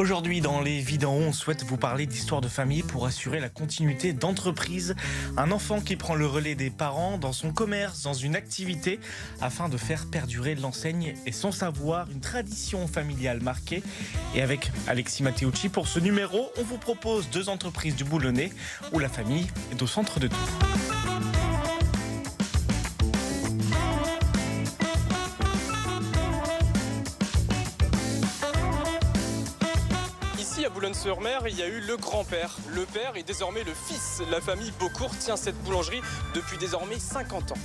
Aujourd'hui, dans Les Vies d'en haut, on souhaite vous parler d'histoire de famille pour assurer la continuité d'entreprise. Un enfant qui prend le relais des parents dans son commerce, dans une activité, afin de faire perdurer l'enseigne et son savoir, une tradition familiale marquée. Et avec Alexis Matteucci, pour ce numéro, on vous propose 2 entreprises du Boulonnais où la famille est au centre de tout. Ici à Boulogne-sur-Mer, il y a eu le grand-père, le père et désormais le fils. La famille Beaucourt tient cette boulangerie depuis désormais 50 ans.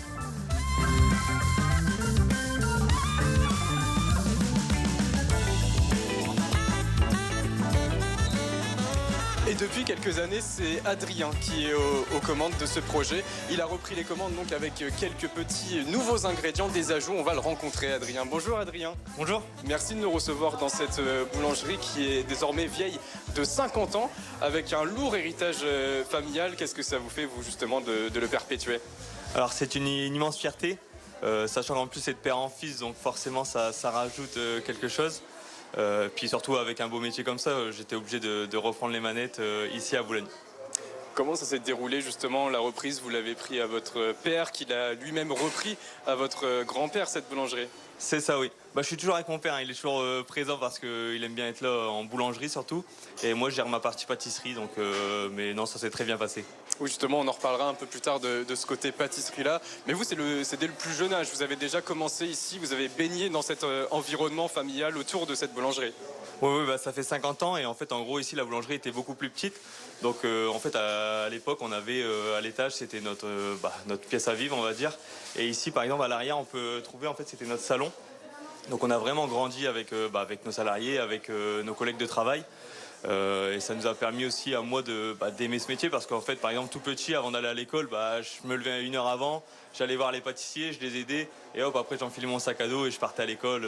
Et depuis quelques années, c'est Adrien qui est aux commandes de ce projet. Il a repris les commandes donc avec quelques petits nouveaux ingrédients, des ajouts. On va le rencontrer, Adrien. Bonjour Adrien. Bonjour. Merci de nous recevoir dans cette boulangerie qui est désormais vieille de 50 ans, avec un lourd héritage familial. Qu'est-ce que ça vous fait, vous, justement, de le perpétuer? Alors c'est une immense fierté, sachant qu'en plus c'est de père en fils, donc forcément ça rajoute quelque chose. Puis surtout avec un beau métier comme ça, j'étais obligé de reprendre les manettes ici à Boulogne. Comment ça s'est déroulé justement la reprise? Vous l'avez pris à votre père, qui l'a lui-même repris à votre grand-père, cette boulangerie? C'est ça, oui. Je suis toujours avec mon père, hein. Il est toujours présent parce qu'il aime bien être là en boulangerie surtout. Et moi je gère ma partie pâtisserie, donc, mais non, ça s'est très bien passé. Oui, justement, on en reparlera un peu plus tard de ce côté pâtisserie-là. Mais vous, c'est dès le plus jeune âge. Vous avez déjà commencé ici, vous avez baigné dans cet environnement familial autour de cette boulangerie. Oui, ça fait 50 ans et en fait, en gros, ici, la boulangerie était beaucoup plus petite. Donc, en fait, à l'époque, on avait à l'étage, c'était notre pièce à vivre, on va dire. Et ici, par exemple, à l'arrière, on peut trouver, en fait, c'était notre salon. Donc, on a vraiment grandi avec nos salariés, avec nos collègues de travail. Et ça nous a permis aussi à moi d'aimer ce métier parce qu'en fait, par exemple, tout petit, avant d'aller à l'école, je me levais 1 heure avant, j'allais voir les pâtissiers, je les aidais et hop, après j'enfilais mon sac à dos et je partais à l'école.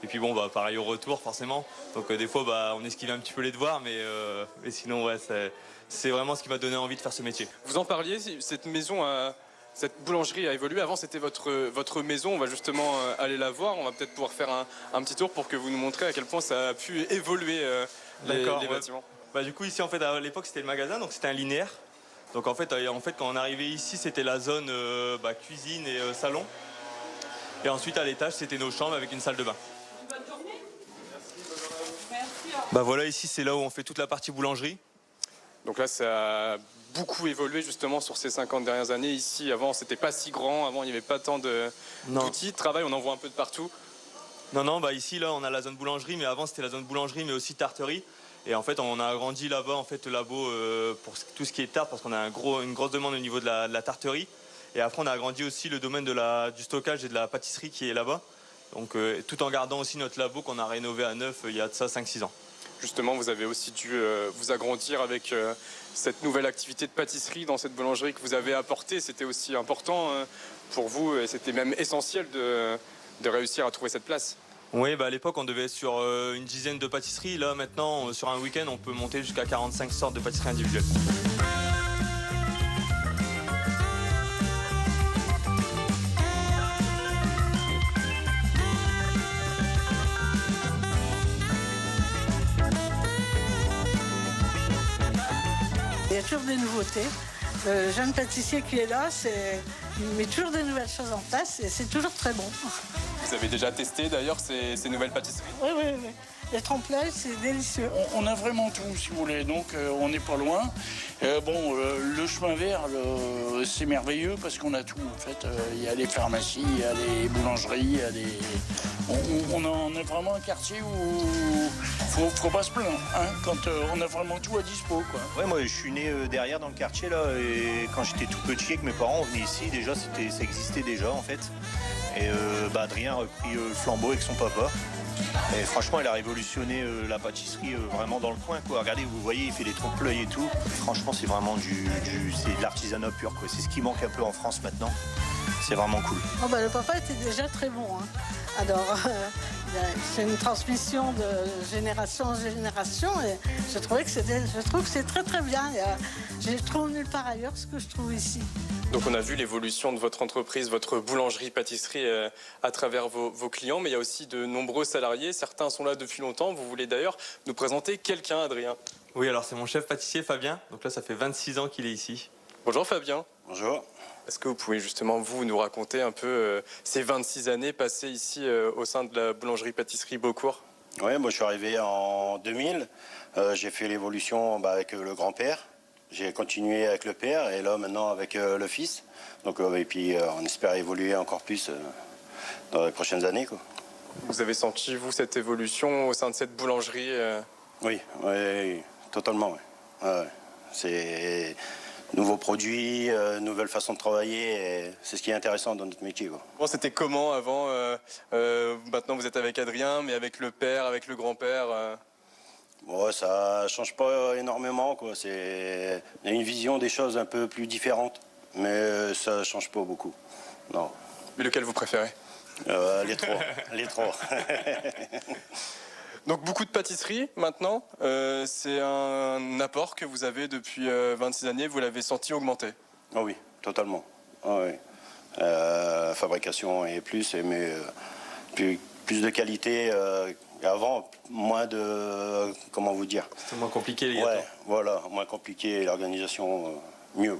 Et puis bon, pareil au retour forcément. Donc des fois, on esquivait un petit peu les devoirs, mais sinon, ouais, c'est vraiment ce qui m'a donné envie de faire ce métier. Vous en parliez, cette boulangerie a évolué. Avant, c'était votre maison. On va justement aller la voir. On va peut-être pouvoir faire un petit tour pour que vous nous montrez à quel point ça a pu évoluer les bâtiments. Du coup, ici, en fait, à l'époque, c'était le magasin, donc c'était un linéaire. Donc en fait, quand on arrivait ici, c'était la zone cuisine et salon. Et ensuite, à l'étage, c'était nos chambres avec une salle de bain. Bonne journée. Merci. Voilà, ici, c'est là où on fait toute la partie boulangerie. Donc là, ça a beaucoup évolué justement sur ces 50 dernières années. Ici, avant, c'était pas si grand. Avant, il n'y avait pas tant d'outils de travail. On en voit un peu de partout. Non, ici, là, on a la zone boulangerie, mais avant, c'était la zone boulangerie, mais aussi tarterie. Et en fait, on a agrandi là-bas, en fait, le labo pour tout ce qui est tarte, parce qu'on a une grosse demande au niveau de la tarterie. Et après, on a agrandi aussi le domaine du stockage et de la pâtisserie qui est là-bas. Donc, tout en gardant aussi notre labo qu'on a rénové à neuf il y a de ça 5-6 ans. Justement, vous avez aussi dû vous agrandir avec cette nouvelle activité de pâtisserie dans cette boulangerie que vous avez apportée. C'était aussi important pour vous et c'était même essentiel de réussir à trouver cette place. Oui, à l'époque, on devait être sur une dizaine de pâtisseries. Là, maintenant, sur un week-end, on peut monter jusqu'à 45 sortes de pâtisseries individuelles. Il y a toujours des nouveautés. Le jeune pâtissier qui est là, il met toujours des nouvelles choses en place et c'est toujours très bon. Vous avez déjà testé d'ailleurs ces nouvelles pâtisseries? Oui. Les trempe-l'œil, c'est délicieux. On a vraiment tout, si vous voulez, donc on n'est pas loin. Le chemin vert, c'est merveilleux parce qu'on a tout, en fait. Il y a les pharmacies, il y a les boulangeries, on a vraiment un quartier où faut pas se plaindre, hein, quand on a vraiment tout à dispo, quoi. Ouais, moi je suis né derrière dans le quartier là, et quand j'étais tout petit avec mes parents, on venait ici, déjà ça existait déjà en fait. Et Adrien a repris le flambeau avec son papa. Et franchement, il a révolutionné la pâtisserie vraiment dans le coin, quoi. Regardez, vous voyez, il fait des trompe-l'œil et tout. Franchement, c'est vraiment c'est de l'artisanat pur, quoi. C'est ce qui manque un peu en France maintenant. C'est vraiment cool. Le papa était déjà très bon, hein. Alors, c'est une transmission de génération en génération et je trouve que c'est très très bien. Je trouve nulle part ailleurs ce que je trouve ici. Donc on a vu l'évolution de votre entreprise, votre boulangerie-pâtisserie à travers vos clients, mais il y a aussi de nombreux salariés. Certains sont là depuis longtemps. Vous voulez d'ailleurs nous présenter quelqu'un, Adrien? Oui, alors c'est mon chef pâtissier Fabien. Donc là, ça fait 26 ans qu'il est ici. Bonjour Fabien. Bonjour. Est-ce que vous pouvez justement nous raconter un peu ces 26 années passées ici au sein de la boulangerie-pâtisserie Beaucourt? Oui, moi je suis arrivé en 2000. J'ai fait l'évolution avec le grand-père. J'ai continué avec le père et là maintenant avec le fils. Donc, et puis on espère évoluer encore plus dans les prochaines années, quoi. Vous avez senti, vous, cette évolution au sein de cette boulangerie? Oui, totalement. Ouais. Ouais. C'est nouveaux produits, nouvelles façons de travailler. Et c'est ce qui est intéressant dans notre métier, quoi. Bon, c'était comment avant? Maintenant, vous êtes avec Adrien, mais avec le père, avec le grand-père Bon, ça change pas énormément, quoi. On a une vision des choses un peu plus différente, mais ça change pas beaucoup. Non. Mais lequel vous préférez? Les trois. Les trois. Donc beaucoup de pâtisserie maintenant. C'est un apport que vous avez depuis 26 années. Vous l'avez senti augmenter? Ah oui, totalement. Ah oui. Fabrication et plus, mais plus de qualité. Avant, moins de... Comment vous dire? C'est moins compliqué les gâteaux. Ouais, voilà, moins compliqué, l'organisation mieux.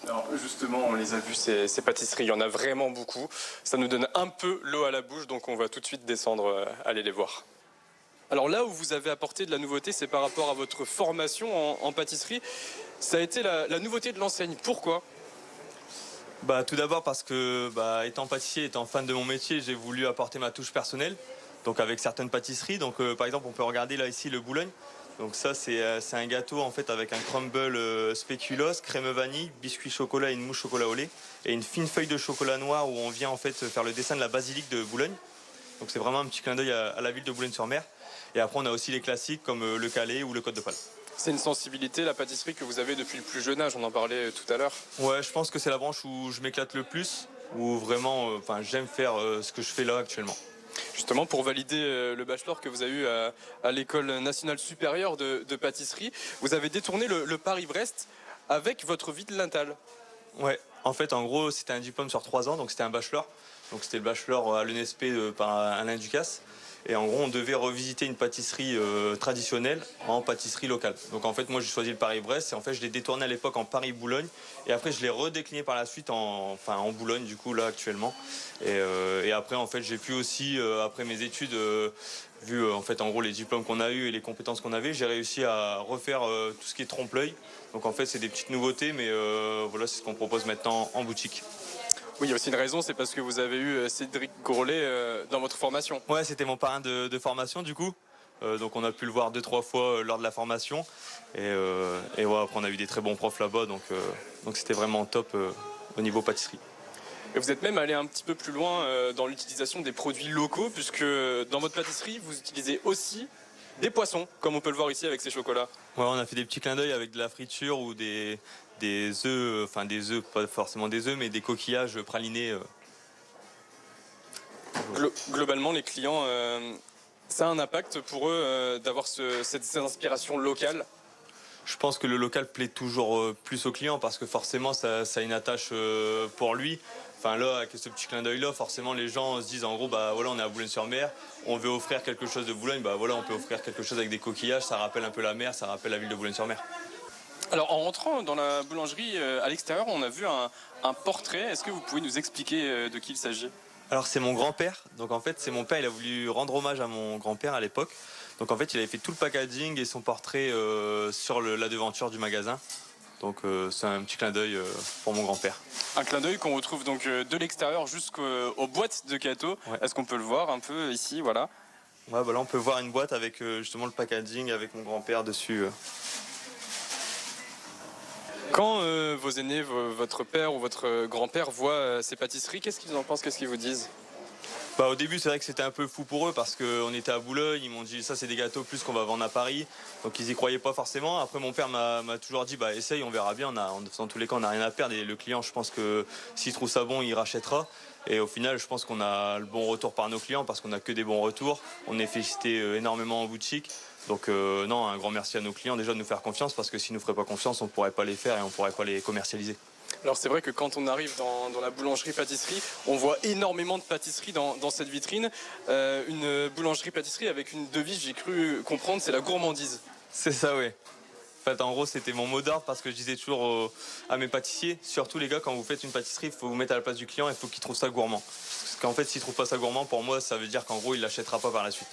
Alors justement, on les a vus, ces pâtisseries, il y en a vraiment beaucoup. Ça nous donne un peu l'eau à la bouche, donc on va tout de suite descendre, aller les voir. Alors là où vous avez apporté de la nouveauté, c'est par rapport à votre formation en pâtisserie. Ça a été la nouveauté de l'enseigne. Pourquoi? Tout d'abord parce que, étant pâtissier, étant fan de mon métier, j'ai voulu apporter ma touche personnelle. Donc avec certaines pâtisseries. Donc par exemple, on peut regarder là ici le Boulogne. Donc ça, c'est un gâteau en fait avec un crumble spéculoos, crème vanille, biscuit chocolat et une mousse chocolat au lait. Et une fine feuille de chocolat noir où on vient en fait faire le dessin de la basilique de Boulogne. Donc c'est vraiment un petit clin d'œil à la ville de Boulogne-sur-Mer. Et après, on a aussi les classiques comme le Calais ou le Côte de Pâle. C'est une sensibilité, la pâtisserie, que vous avez depuis le plus jeune âge, on en parlait tout à l'heure. Ouais, je pense que c'est la branche où je m'éclate le plus, où vraiment j'aime faire ce que je fais là actuellement. Justement, pour valider le bachelor que vous avez eu à l'École nationale supérieure de pâtisserie, vous avez détourné le Paris-Brest avec votre vide lintal. Ouais, en fait, en gros, c'était un diplôme sur 3 ans, donc c'était un bachelor. Donc c'était le bachelor à l'ENSP par Alain Ducasse. Et en gros, on devait revisiter une pâtisserie traditionnelle en pâtisserie locale. Donc en fait, moi, j'ai choisi le Paris-Brest et en fait, je l'ai détourné à l'époque en Paris-Boulogne. Et après, je l'ai redécliné par la suite en Boulogne, du coup, là, actuellement. Et après, en fait, j'ai pu aussi, après mes études, vu en fait, en gros, les diplômes qu'on a eus et les compétences qu'on avait, j'ai réussi à refaire tout ce qui est trompe-l'œil. Donc en fait, c'est des petites nouveautés, mais voilà, c'est ce qu'on propose maintenant en boutique. Oui, il y a aussi une raison, c'est parce que vous avez eu Cédric Grolet dans votre formation. Ouais, c'était mon parrain de formation du coup. Donc on a pu le voir 2-3 fois lors de la formation. Et ouais, après on a eu des très bons profs là-bas, donc c'était vraiment top au niveau pâtisserie. Et vous êtes même allé un petit peu plus loin dans l'utilisation des produits locaux, puisque dans votre pâtisserie, vous utilisez aussi des poissons, comme on peut le voir ici avec ces chocolats. Ouais, on a fait des petits clins d'œil avec de la friture ou des œufs, enfin des œufs, pas forcément des œufs, mais des coquillages pralinés. Globalement, les clients, ça a un impact pour eux d'avoir cette inspiration locale? Je pense que le local plaît toujours plus aux clients parce que forcément ça a une attache pour lui. Enfin là, avec ce petit clin d'œil là, forcément les gens se disent en gros, voilà, on est à Boulogne-sur-Mer, on veut offrir quelque chose de Boulogne, voilà, on peut offrir quelque chose avec des coquillages, ça rappelle un peu la mer, ça rappelle la ville de Boulogne-sur-Mer. Alors en rentrant dans la boulangerie, à l'extérieur, on a vu un portrait. Est-ce que vous pouvez nous expliquer de qui il s'agit? Alors c'est mon grand-père. Donc en fait c'est mon père, il a voulu rendre hommage à mon grand-père à l'époque. Donc en fait il avait fait tout le packaging et son portrait sur la devanture du magasin. Donc c'est un petit clin d'œil pour mon grand-père. Un clin d'œil qu'on retrouve donc de l'extérieur jusqu'aux boîtes de gâteaux. Ouais. Est-ce qu'on peut le voir un peu ici, voilà? Ouais, là on peut voir une boîte avec justement le packaging avec mon grand-père dessus. Quand vos aînés, votre père ou votre grand-père voient ces pâtisseries, qu'est-ce qu'ils en pensent, qu'est-ce qu'ils vous disent? Au début, c'est vrai que c'était un peu fou pour eux parce qu'on était à Boulogne, ils m'ont dit ça c'est des gâteaux plus qu'on va vendre à Paris, donc ils y croyaient pas forcément. Après mon père m'a toujours dit essaye, on verra bien, dans tous les cas on n'a rien à perdre et le client je pense que s'il trouve ça bon il rachètera. Et au final je pense qu'on a le bon retour par nos clients parce qu'on a que des bons retours, on est félicité énormément en boutique. Donc non, un grand merci à nos clients déjà de nous faire confiance parce que s'ils ne nous feraient pas confiance on ne pourrait pas les faire et on ne pourrait pas les commercialiser. Alors c'est vrai que quand on arrive dans la boulangerie-pâtisserie, on voit énormément de pâtisseries dans cette vitrine. Une boulangerie-pâtisserie avec une devise, j'ai cru comprendre, c'est la gourmandise. C'est ça, ouais. En fait, en gros, c'était mon mot d'ordre parce que je disais toujours à mes pâtissiers, surtout les gars, quand vous faites une pâtisserie, il faut vous mettre à la place du client et il faut qu'il trouve ça gourmand. Parce qu'en fait, s'il trouve pas ça gourmand, pour moi, ça veut dire qu'en gros, il l'achètera pas par la suite.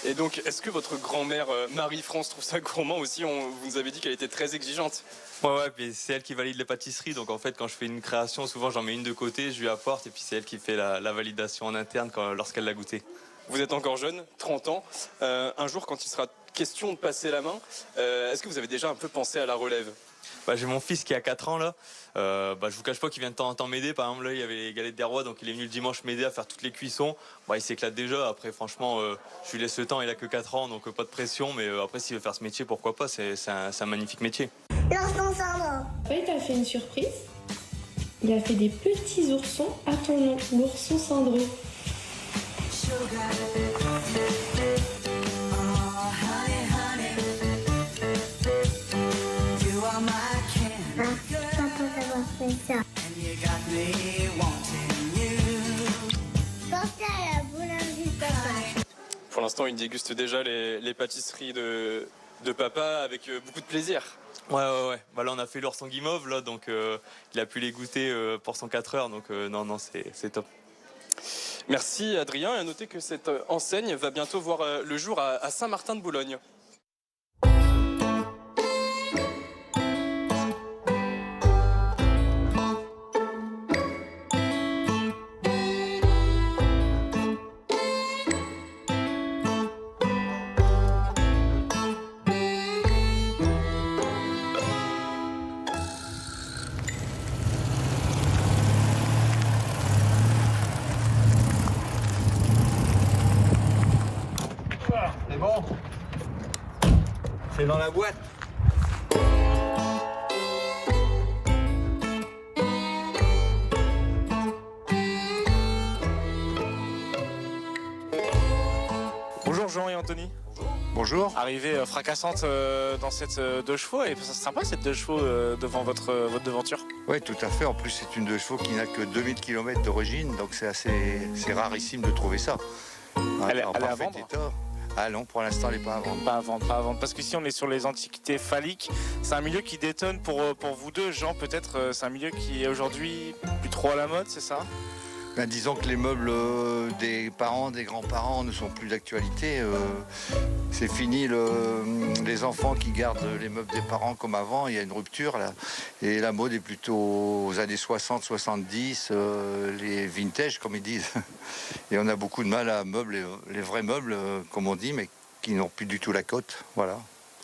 Et donc, est-ce que votre grand-mère Marie-France trouve ça gourmand aussi? Vous nous avez dit qu'elle était très exigeante. Ouais, puis c'est elle qui valide les pâtisseries. Donc en fait, quand je fais une création, souvent j'en mets une de côté, je lui apporte et puis c'est elle qui fait la validation en interne lorsqu'elle l'a goûté. Vous êtes encore jeune, 30 ans. Un jour, quand il sera question de passer la main, est-ce que vous avez déjà un peu pensé à la relève? J'ai mon fils qui a 4 ans là. Je vous cache pas qu'il vient de temps en temps m'aider. Par exemple là, il y avait les galettes des rois, donc il est venu le dimanche m'aider à faire toutes les cuissons. Il s'éclate déjà. Après franchement, je lui laisse le temps. Il a que 4 ans, donc pas de pression. Mais après, s'il veut faire ce métier, pourquoi pas? C'est un magnifique métier. L'ourson Sandro. Oui, t'as fait une surprise. Il a fait des petits oursons à ton nom, l'ourson Sandro. Pour l'instant, il déguste déjà les pâtisseries de papa avec beaucoup de plaisir. Ouais. Là, on a fait l'ourson guimauve, là, donc il a pu les goûter pour son 4 heures. Donc non, c'est top. Merci Adrien. Et à noter que cette enseigne va bientôt voir le jour à Saint-Martin-de-Boulogne. C'est bon? C'est dans la boîte. Bonjour Jean et Anthony. Bonjour. Arrivée fracassante dans cette 2 chevaux, et c'est sympa cette 2 chevaux devant votre devanture. Oui, tout à fait. En plus, c'est une 2 chevaux qui n'a que 2000 km d'origine, donc c'est rarissime de trouver ça. Elle est à vendre? Ah non, pour l'instant, elle n'est pas à vendre. Pas à vendre. Parce qu'ici, on est sur les antiquités phalliques. C'est un milieu qui détonne pour vous deux, Jean, peut-être. C'est un milieu qui est aujourd'hui plus trop à la mode, c'est ça? Disons que les meubles des parents, des grands-parents ne sont plus d'actualité. C'est fini les enfants qui gardent les meubles des parents comme avant. Il y a une rupture là. Et la mode est plutôt aux années 60, 70, les vintage comme ils disent. Et on a beaucoup de mal à meubler les vrais meubles, comme on dit, mais qui n'ont plus du tout la cote. Voilà.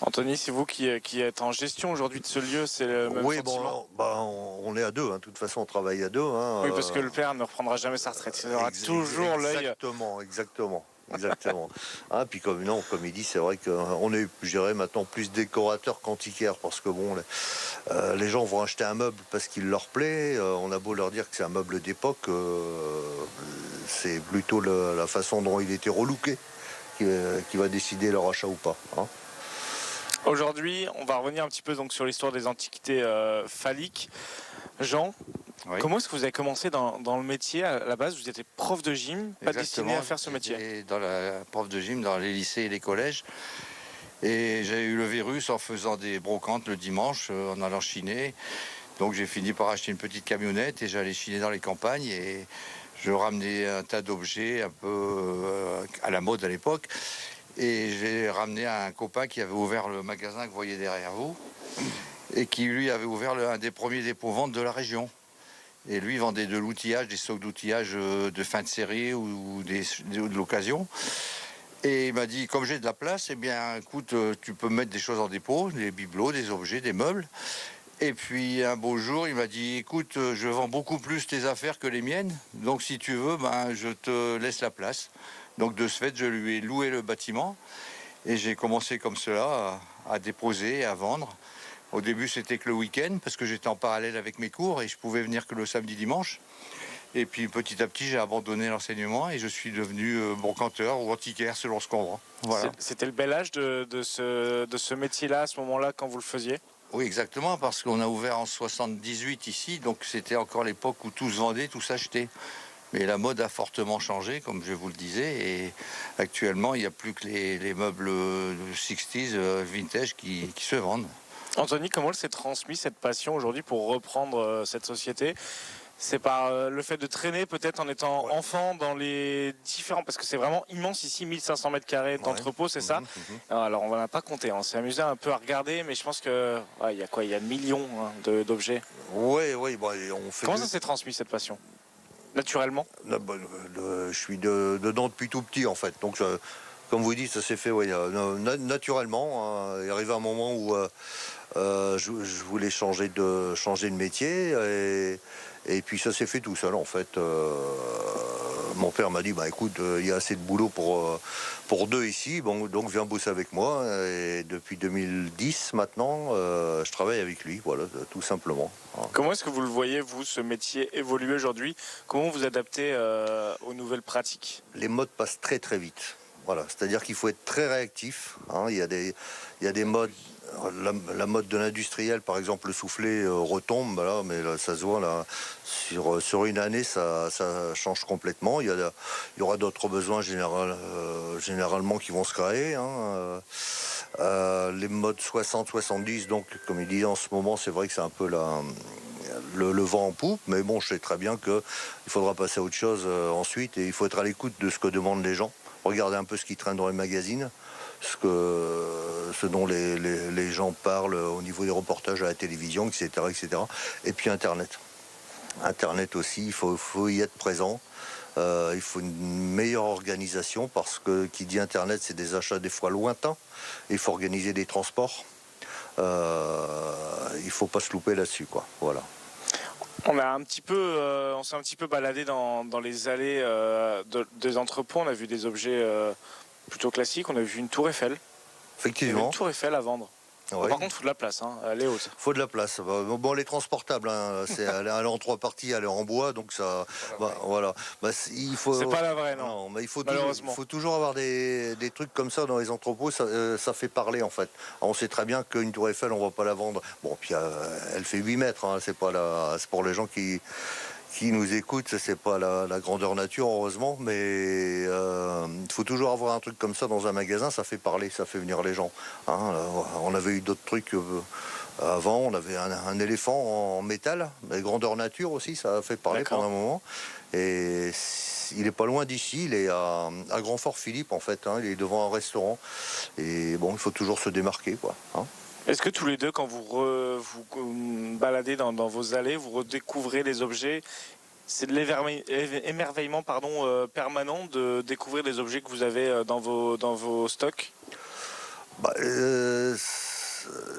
Anthony, c'est vous qui êtes en gestion aujourd'hui de ce lieu, c'est le même sentiment? On est à deux, hein. De toute façon on travaille à deux. Hein. Oui, parce que le père ne reprendra jamais sa retraite, il aura toujours l'œil. Exactement. Puis comme il dit, c'est vrai qu'on est, je dirais, maintenant plus décorateur qu'antiquaire, parce que les gens vont acheter un meuble parce qu'il leur plaît. On a beau leur dire que c'est un meuble d'époque, c'est plutôt la façon dont il était relooké qui va décider leur achat ou pas. Hein. Aujourd'hui, on va revenir un petit peu donc sur l'histoire des antiquités phalliques. Jean, oui. Comment est-ce que vous avez commencé dans le métier à la base? Vous étiez prof de gym, pas destiné à faire ce métier? Prof de gym dans les lycées et les collèges. Et j'ai eu le virus en faisant des brocantes le dimanche, en allant chiner. Donc j'ai fini par acheter une petite camionnette et j'allais chiner dans les campagnes. Et je ramenais un tas d'objets un peu à la mode à l'époque. Et j'ai ramené un copain qui avait ouvert le magasin que vous voyez derrière vous et qui lui avait ouvert un des premiers dépôts-ventes de la région. Et lui vendait de l'outillage, des stocks d'outillage de fin de série ou de l'occasion. Et il m'a dit, comme j'ai de la place, eh bien écoute, tu peux mettre des choses en dépôt, des bibelots, des objets, des meubles. Et puis un beau jour, il m'a dit, écoute, je vends beaucoup plus tes affaires que les miennes, donc si tu veux, je te laisse la place. Donc de ce fait, je lui ai loué le bâtiment et j'ai commencé comme cela à déposer, à vendre. Au début, c'était que le week-end parce que j'étais en parallèle avec mes cours et je pouvais venir que le samedi, dimanche. Et puis petit à petit, j'ai abandonné l'enseignement et je suis devenu brocanteur ou antiquaire selon ce qu'on vend. Voilà. C'était le bel âge de ce métier-là à ce moment-là quand vous le faisiez? Oui, exactement, parce qu'on a ouvert en 78 ici, donc c'était encore l'époque où tout se vendait, tout s'achetait. Mais la mode a fortement changé, comme je vous le disais, et actuellement, il n'y a plus que les meubles 60s vintage qui se vendent. Anthony, comment elle s'est transmise cette passion aujourd'hui pour reprendre cette société? C'est par le fait de traîner peut-être en étant enfant dans les différents... Parce que c'est vraiment immense ici, 1500 mètres carrés d'entrepôt, c'est ça? Alors on va pas compter, on s'est amusé un peu à regarder, mais je pense que il y a quoi? Il y a millions d'objets. Oui, bon, on fait. Comment ça s'est transmis cette passion? Naturellement? Je suis dedans depuis tout petit en fait. Donc comme vous dites, ça s'est fait naturellement. Il est arrivé un moment où je voulais changer de métier et puis ça s'est fait tout seul en fait. Mon père m'a dit écoute, il y a assez de boulot pour deux ici, donc viens bosser avec moi. Et depuis 2010 maintenant, je travaille avec lui, voilà, tout simplement. Comment est-ce que vous le voyez, vous, ce métier évoluer aujourd'hui? Comment vous adaptez aux nouvelles pratiques? Les modes passent très très vite. Voilà, c'est-à-dire qu'il faut être très réactif. Il y a des modes. La mode de l'industriel, par exemple, le soufflet retombe, là, mais là, ça se voit là, sur une année, ça change complètement. Il y aura d'autres besoins généralement qui vont se créer. Les modes 60-70, donc, comme il dit en ce moment, c'est vrai que c'est un peu le vent en poupe, mais bon, je sais très bien qu'il faudra passer à autre chose ensuite, et il faut être à l'écoute de ce que demandent les gens. Regardez un peu ce qui traîne dans les magazines. Ce dont les gens parlent au niveau des reportages à la télévision, etc. Et puis Internet. Internet aussi, il faut y être présent. Il faut une meilleure organisation parce que qui dit Internet, c'est des achats des fois lointains. Il faut organiser des transports. Il ne faut pas se louper là-dessus, quoi. Voilà. On s'est un petit peu baladé dans les allées des entrepôts. On a vu des objets plutôt classique, on a vu une tour Eiffel. Effectivement. Une tour Eiffel à vendre. Ouais. Par contre, il faut de la place, elle est haute. Il faut de la place. Bon, elle est transportable, elle est en 3 parties, elle est en bois, donc ça. Voilà. Il faut. C'est pas la vraie, non. Mais il faut malheureusement. Toujours avoir des trucs comme ça dans les entrepôts, ça fait parler en fait. Alors, on sait très bien qu'une tour Eiffel, on va pas la vendre. Bon, puis elle fait 8 mètres, c'est pour les gens qui nous écoutent, c'est pas la grandeur nature heureusement, mais il faut toujours avoir un truc comme ça dans un magasin, ça fait parler, ça fait venir les gens. On avait eu d'autres trucs avant, on avait un éléphant en métal, mais grandeur nature aussi, ça a fait parler pendant un moment. Et il est pas loin d'ici, il est à Grand-Fort-Philippe en fait, il est devant un restaurant. Et bon, il faut toujours se démarquer, quoi. Est-ce que tous les deux, quand vous baladez dans vos allées, vous redécouvrez les objets? C'est de l'émerveillement permanent de découvrir des objets que vous avez dans vos stocks?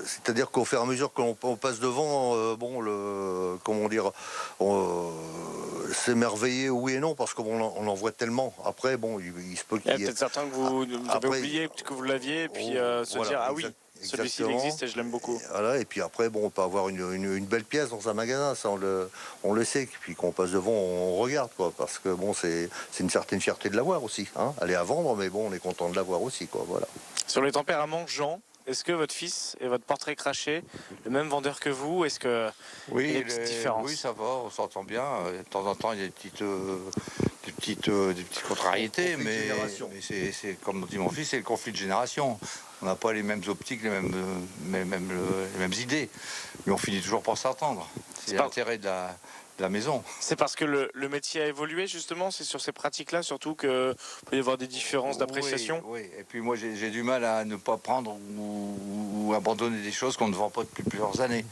C'est-à-dire qu'au fur et à mesure qu'on passe devant, s'émerveiller, oui et non, parce qu'on en voit tellement. Après, il se peut qu'il y ait... Il y a peut-être certains que vous avez oublié, que vous l'aviez, et puis se dire, ah oui, celui-ci il existe et je l'aime beaucoup. Voilà, et puis après, on peut avoir une belle pièce dans un magasin, ça on le sait. Puis qu'on passe devant, on regarde, quoi, parce que c'est une certaine fierté de l'avoir aussi. Elle est à vendre, mais on est content de l'avoir aussi, quoi. Voilà. Sur les tempéraments, Jean, est-ce que votre fils et votre portrait craché, le même vendeur que vous? Est-ce que il y a des petites différences? Oui, ça va, on s'entend bien. De temps en temps, il y a des petites contrariétés, mais c'est comme dit mon fils, c'est le conflit de génération. On n'a pas les mêmes optiques, les mêmes idées, mais on finit toujours par s'entendre. C'est l'intérêt de la maison. C'est parce que le métier a évolué justement, c'est sur ces pratiques-là surtout que peut y avoir des différences d'appréciation. Oui, et puis moi j'ai du mal à ne pas prendre ou abandonner des choses qu'on ne vend pas depuis plusieurs années.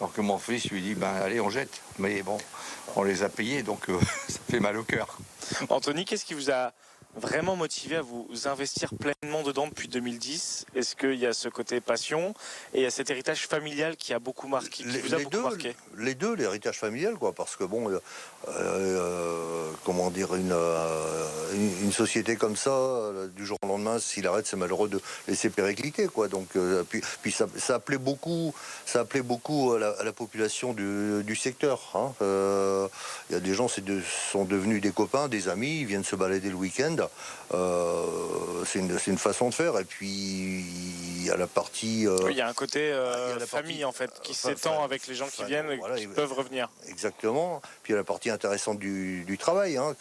Alors que mon fils lui dit allez, on jette. Mais bon, on les a payés, donc ça fait mal au cœur. Anthony, qu'est-ce qui vous a vraiment motivé à vous investir pleinement dedans depuis 2010? Est-ce qu'il y a ce côté passion et il y a cet héritage familial qui a beaucoup marqué, qui vous a beaucoup marqué? Les deux, l'héritage familial, quoi, parce que comment dire, une société comme ça, du jour au lendemain, s'il arrête, c'est malheureux de laisser péricliter, quoi. Donc, puis ça appelait beaucoup à la population du secteur. Il y a des gens sont devenus des copains, des amis, ils viennent se balader le week-end. rapide. C'est une façon de faire. Et puis, il y a la partie... Oui, il y a un côté famille, en fait, qui s'étend avec les gens qui viennent et qui peuvent revenir. Exactement. Puis, il y a la partie intéressante du travail. Hein,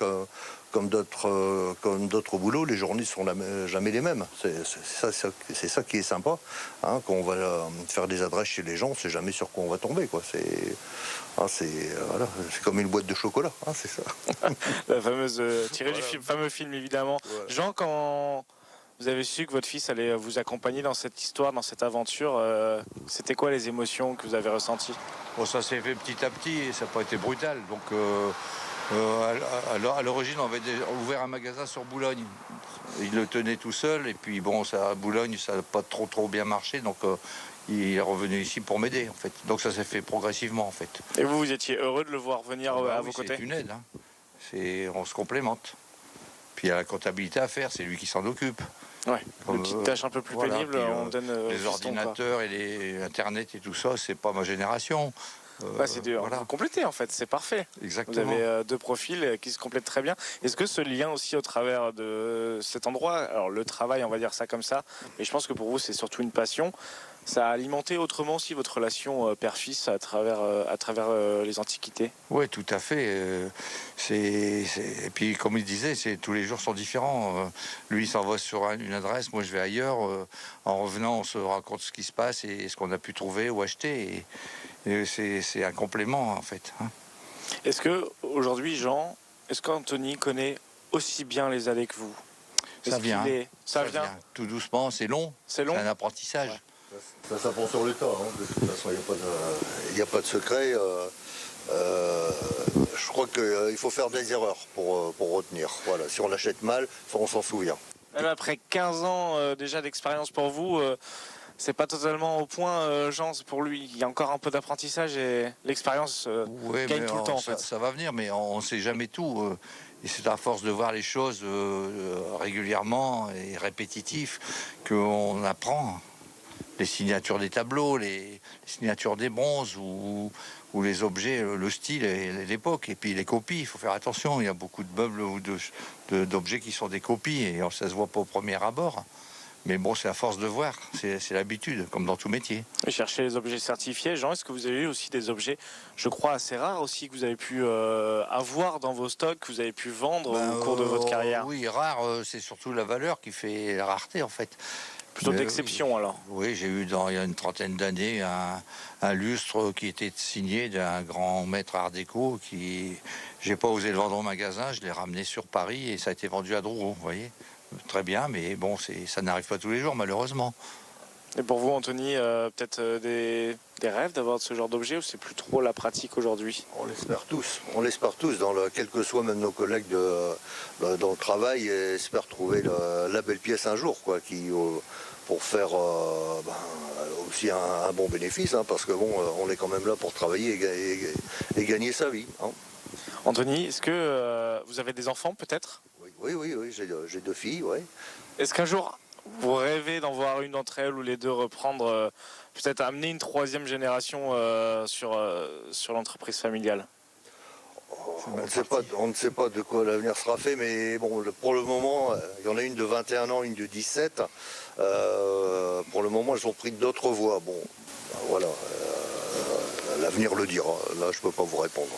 comme d'autres boulots, les journées ne sont jamais les mêmes. C'est ça qui est sympa. Hein, quand on va faire des adresses chez les gens, on ne sait jamais sur quoi on va tomber, quoi. Voilà, c'est comme une boîte de chocolat, hein, c'est ça. La fameuse tirée du fameux film, évidemment. Ouais. Jean, quand vous avez su que votre fils allait vous accompagner dans cette histoire, dans cette aventure, c'était quoi les émotions que vous avez ressenties? Bon, ça s'est fait petit à petit et ça n'a pas été brutal. Donc, à l'origine, on avait déjà ouvert un magasin sur Boulogne. Il le tenait tout seul et puis bon, à Boulogne, ça n'a pas trop bien marché. Donc, il est revenu ici pour m'aider, en fait. Donc ça s'est fait progressivement, en fait. Et vous étiez heureux de le voir venir à vos côtés? C'est une aide. Hein. On se complémente. Puis il y a la comptabilité à faire, c'est lui qui s'en occupe. Ouais. Les petites tâches un peu plus pénibles, on donne les ordinateurs et les Internet et tout ça, c'est pas ma génération. C'est dur. Voilà. Vous complétez, en fait, c'est parfait. Exactement. Vous avez deux profils qui se complètent très bien. Est-ce que ce lien aussi au travers de cet endroit, alors le travail, on va dire ça comme ça, mais je pense que pour vous c'est surtout une passion, ça a alimenté autrement aussi votre relation père-fils à travers les antiquités? Oui, tout à fait. Et puis, comme il disait, tous les jours sont différents. Lui, il s'en va sur une adresse, moi, je vais ailleurs. En revenant, on se raconte ce qui se passe et ce qu'on a pu trouver ou acheter. Et c'est un complément, en fait. Hein. Est-ce que aujourd'hui, Jean, est-ce qu'Anthony connaît aussi bien les allées que vous? Ça vient. Ça vient. Tout doucement, c'est long. C'est long. C'est un apprentissage. Ouais. Ça s'apprend sur le tas. Hein. De toute façon, il n'y a pas de secret. Je crois qu'il faut faire des erreurs pour retenir. Voilà. Si on l'achète mal, on s'en souvient. Même après 15 ans déjà d'expérience pour vous, c'est pas totalement au point, Jean, pour lui. Il y a encore un peu d'apprentissage et l'expérience gagne tout le temps. En fait. Ça va venir, mais on ne sait jamais tout. Et c'est à force de voir les choses régulièrement et répétitif qu'on apprend. Les signatures des tableaux, les signatures des bronzes ou les objets, le style et l'époque. Et puis les copies, il faut faire attention. Il y a beaucoup de meubles ou d'objets qui sont des copies et ça se voit pas au premier abord. Mais bon, c'est à force de voir, c'est l'habitude, comme dans tout métier. Et chercher les objets certifiés. Jean, est-ce que vous avez eu aussi des objets, je crois, assez rares aussi, que vous avez pu avoir dans vos stocks, que vous avez pu vendre au cours de votre carrière? Oui, rare, c'est surtout la valeur qui fait la rareté, en fait. Plutôt d'exception, alors? Oui, j'ai eu il y a une trentaine d'années un lustre qui était signé d'un grand maître art déco qui... J'ai pas osé le vendre au magasin, je l'ai ramené sur Paris et ça a été vendu à Drouot, vous voyez. Très bien, mais bon, ça n'arrive pas tous les jours, malheureusement. Et pour vous, Anthony, peut-être des rêves d'avoir ce genre d'objet ou c'est plus trop la pratique aujourd'hui? On l'espère tous. On l'espère tous, quels que soient même nos collègues dans le travail, espèrent trouver la belle pièce un jour, quoi, pour faire aussi un bon bénéfice, hein, parce que bon, on est quand même là pour travailler et gagner sa vie. Hein. Anthony, est-ce que vous avez des enfants, peut-être? Oui, j'ai 2 filles, oui. Est-ce qu'un jour, vous rêvez d'en voir une d'entre elles ou les deux reprendre, peut-être amener une 3e génération sur l'entreprise familiale? On ne sait pas de quoi l'avenir sera fait, mais bon, pour le moment, il y en a une de 21 ans, une de 17. Pour le moment, elles ont pris d'autres voies. Bon, voilà, l'avenir le dira. Là, je ne peux pas vous répondre.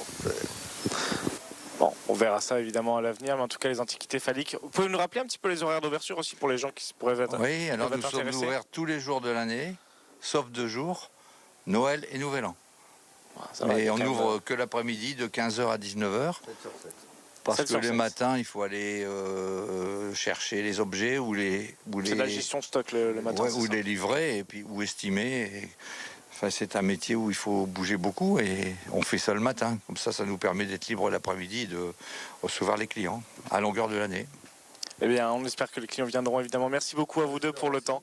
Bon, on verra ça évidemment à l'avenir, mais en tout cas les antiquités phalliques. Vous pouvez nous rappeler un petit peu les horaires d'ouverture aussi pour les gens qui pourraient être intéressés? Oui, alors nous sommes ouverts tous les jours de l'année, sauf 2 jours, Noël et Nouvel An. Mais on n'ouvre que l'après-midi de 15h à 19h. Parce que le matin, il faut aller chercher les objets ou c'est la gestion de stock le matin. Ou les livrer et puis ou estimer. Enfin, c'est un métier où il faut bouger beaucoup et on fait ça le matin. Comme ça nous permet d'être libre l'après-midi et de recevoir les clients à longueur de l'année. Eh bien, on espère que les clients viendront évidemment. Merci beaucoup à vous deux pour le temps.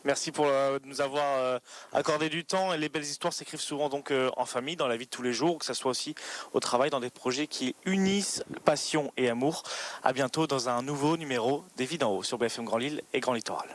Merci pour nous avoir accordé du temps. Et les belles histoires s'écrivent souvent donc en famille, dans la vie de tous les jours, que ce soit aussi au travail, dans des projets qui unissent passion et amour. À bientôt dans un nouveau numéro des Vies d'en haut sur BFM Grand Lille et Grand Littoral.